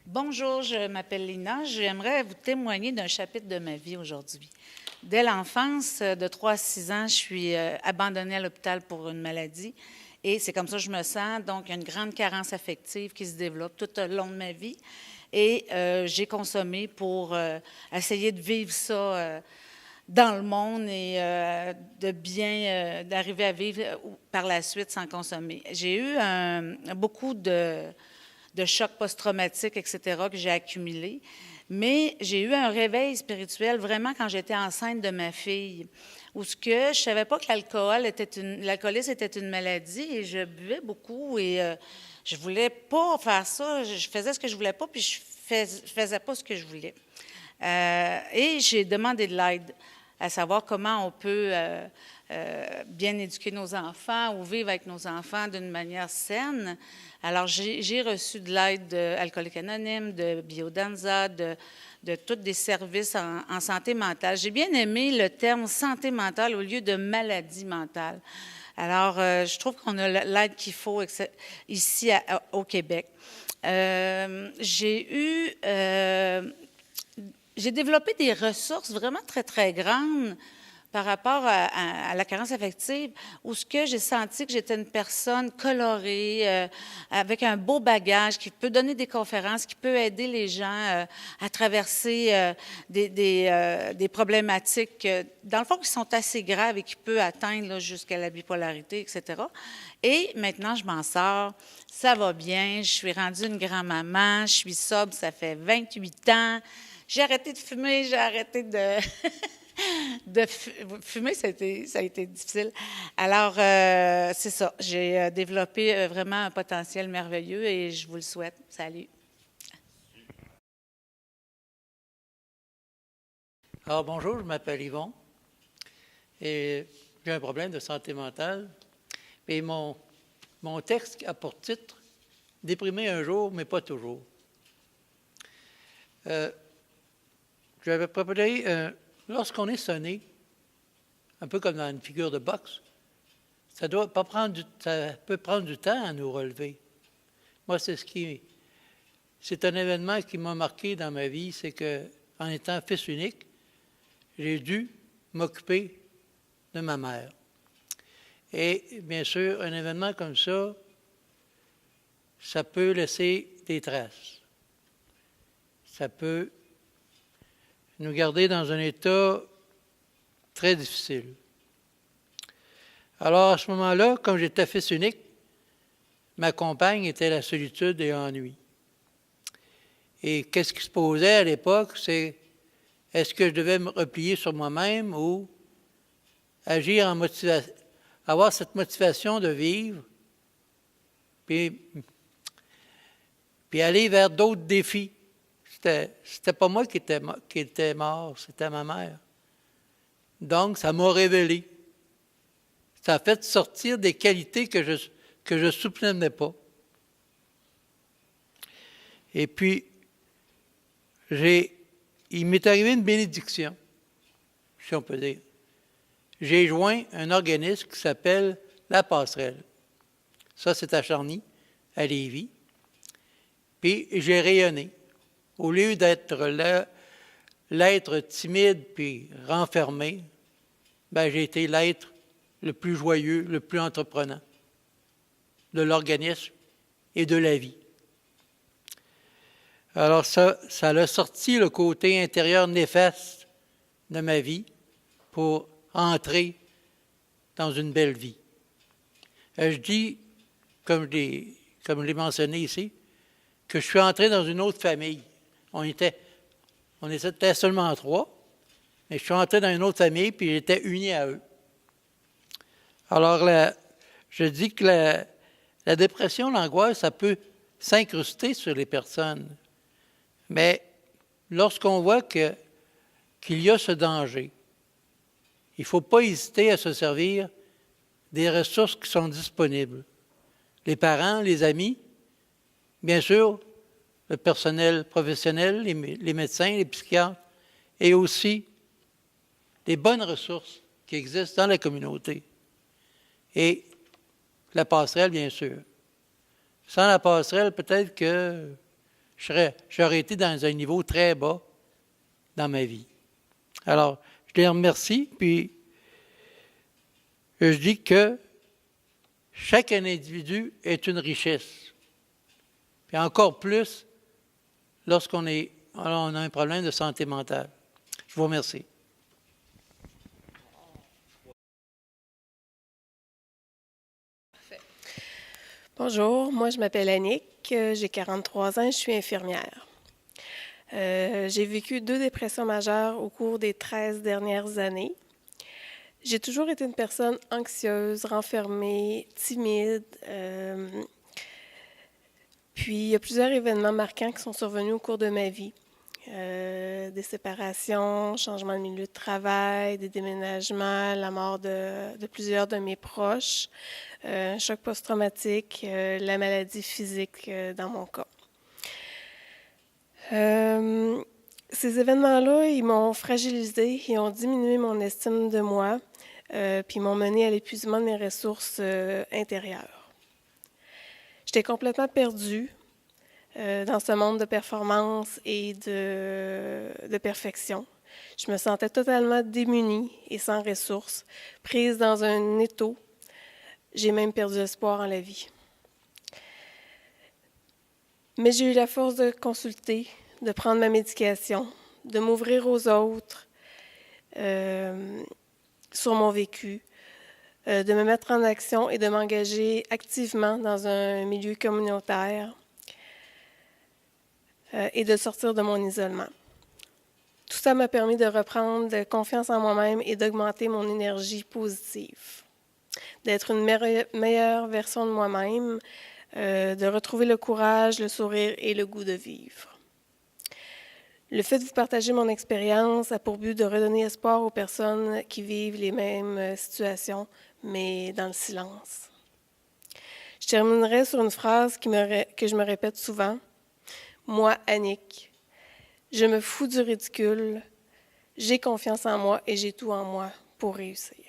Bonjour, je m'appelle Lina. J'aimerais vous témoigner d'un chapitre de ma vie aujourd'hui. Dès l'enfance, de 3 à 6 ans, je suis abandonnée à l'hôpital pour une maladie et c'est comme ça que je me sens. Donc, il y a une grande carence affective qui se développe tout au long de ma vie et j'ai consommé pour essayer de vivre ça dans le monde et d'arriver à vivre par la suite sans consommer. J'ai eu beaucoup de chocs post-traumatiques, etc., que j'ai accumulés. Mais j'ai eu un réveil spirituel vraiment quand j'étais enceinte de ma fille, où je ne savais pas que l'alcoolisme était une maladie et je buvais beaucoup et je ne voulais pas faire ça. Je faisais ce que je ne voulais pas, puis je ne faisais pas ce que je voulais. Et j'ai demandé de l'aide à savoir comment on peut bien éduquer nos enfants ou vivre avec nos enfants d'une manière saine. Alors, j'ai reçu de l'aide d'Alcooliques Anonymes, de Biodanza, de tous des services en santé mentale. J'ai bien aimé le terme santé mentale au lieu de maladie mentale. Alors, je trouve qu'on a l'aide qu'il faut ici au Québec. J'ai développé des ressources vraiment très, très grandes par rapport à la carence affective, où ce que j'ai senti que j'étais une personne colorée, avec un beau bagage, qui peut donner des conférences, qui peut aider les gens à traverser des problématiques, dans le fond, qui sont assez graves et qui peuvent atteindre jusqu'à la bipolarité, etc. Et maintenant, je m'en sors, ça va bien, je suis rendue une grand-maman, je suis sobre, ça fait 28 ans. J'ai arrêté de fumer, j'ai arrêté de fumer, ça a été difficile. Alors, c'est ça. J'ai développé vraiment un potentiel merveilleux et je vous le souhaite. Salut. Alors, bonjour, je m'appelle Yvon et j'ai un problème de santé mentale. Et mon texte a pour titre « Déprimé un jour, mais pas toujours ». J'avais préparé, lorsqu'on est sonné, un peu comme dans une figure de boxe, ça peut prendre du temps à nous relever. Moi, c'est un événement qui m'a marqué dans ma vie, c'est que, en étant fils unique, j'ai dû m'occuper de ma mère. Et bien sûr, un événement comme ça peut laisser des traces. Ça peut nous garder dans un état très difficile. Alors, à ce moment-là, comme j'étais fils unique, ma compagne était la solitude et l'ennui. Et qu'est-ce qui se posait à l'époque, c'est est-ce que je devais me replier sur moi-même ou agir en motivation, avoir cette motivation de vivre, puis aller vers d'autres défis. C'était pas moi qui était mort, c'était ma mère. Donc, ça m'a révélé. Ça a fait sortir des qualités que je soupçonnais pas. Et puis, il m'est arrivé une bénédiction, si on peut dire. J'ai joint un organisme qui s'appelle La Passerelle. Ça, c'est à Charny, à Lévis. Puis, j'ai rayonné. Au lieu d'être l'être timide puis renfermé, j'ai été l'être le plus joyeux, le plus entreprenant de l'organisme et de la vie. Alors ça a sorti le côté intérieur néfaste de ma vie pour entrer dans une belle vie. Je dis, comme je l'ai mentionné ici, que je suis entré dans une autre famille. On était seulement 3, mais je suis entré dans une autre famille, puis j'étais uni à eux. Alors, je dis que la dépression, l'angoisse, ça peut s'incruster sur les personnes. Mais lorsqu'on voit qu'il y a ce danger, il ne faut pas hésiter à se servir des ressources qui sont disponibles. Les parents, les amis, bien sûr, le personnel professionnel, les médecins, les psychiatres, et aussi les bonnes ressources qui existent dans la communauté. Et la passerelle, bien sûr. Sans la passerelle, peut-être que j'aurais été dans un niveau très bas dans ma vie. Alors, je les remercie, puis je dis que chaque individu est une richesse. Puis encore plus lorsqu'on on a un problème de santé mentale. Je vous remercie. Bonjour, moi je m'appelle Annick, j'ai 43 ans et je suis infirmière. J'ai vécu 2 dépressions majeures au cours des 13 dernières années. J'ai toujours été une personne anxieuse, renfermée, timide. Puis il y a plusieurs événements marquants qui sont survenus au cours de ma vie. Des séparations, changement de milieu de travail, des déménagements, la mort de plusieurs de mes proches, un choc post-traumatique, la maladie physique dans mon cas. Ces événements-là, ils m'ont fragilisée, ils ont diminué mon estime de moi, puis m'ont mené à l'épuisement de mes ressources intérieures. J'étais complètement perdue dans ce monde de performance et de perfection. Je me sentais totalement démunie et sans ressources, prise dans un étau. J'ai même perdu espoir en la vie. Mais j'ai eu la force de consulter, de prendre ma médication, de m'ouvrir aux autres sur mon vécu, de me mettre en action et de m'engager activement dans un milieu communautaire et de sortir de mon isolement. Tout ça m'a permis de reprendre confiance en moi-même et d'augmenter mon énergie positive, d'être une meilleure version de moi-même, de retrouver le courage, le sourire et le goût de vivre. Le fait de vous partager mon expérience a pour but de redonner espoir aux personnes qui vivent les mêmes situations, mais dans le silence. Je terminerai sur une phrase que je me répète souvent. Moi, Annick, je me fous du ridicule, j'ai confiance en moi et j'ai tout en moi pour réussir.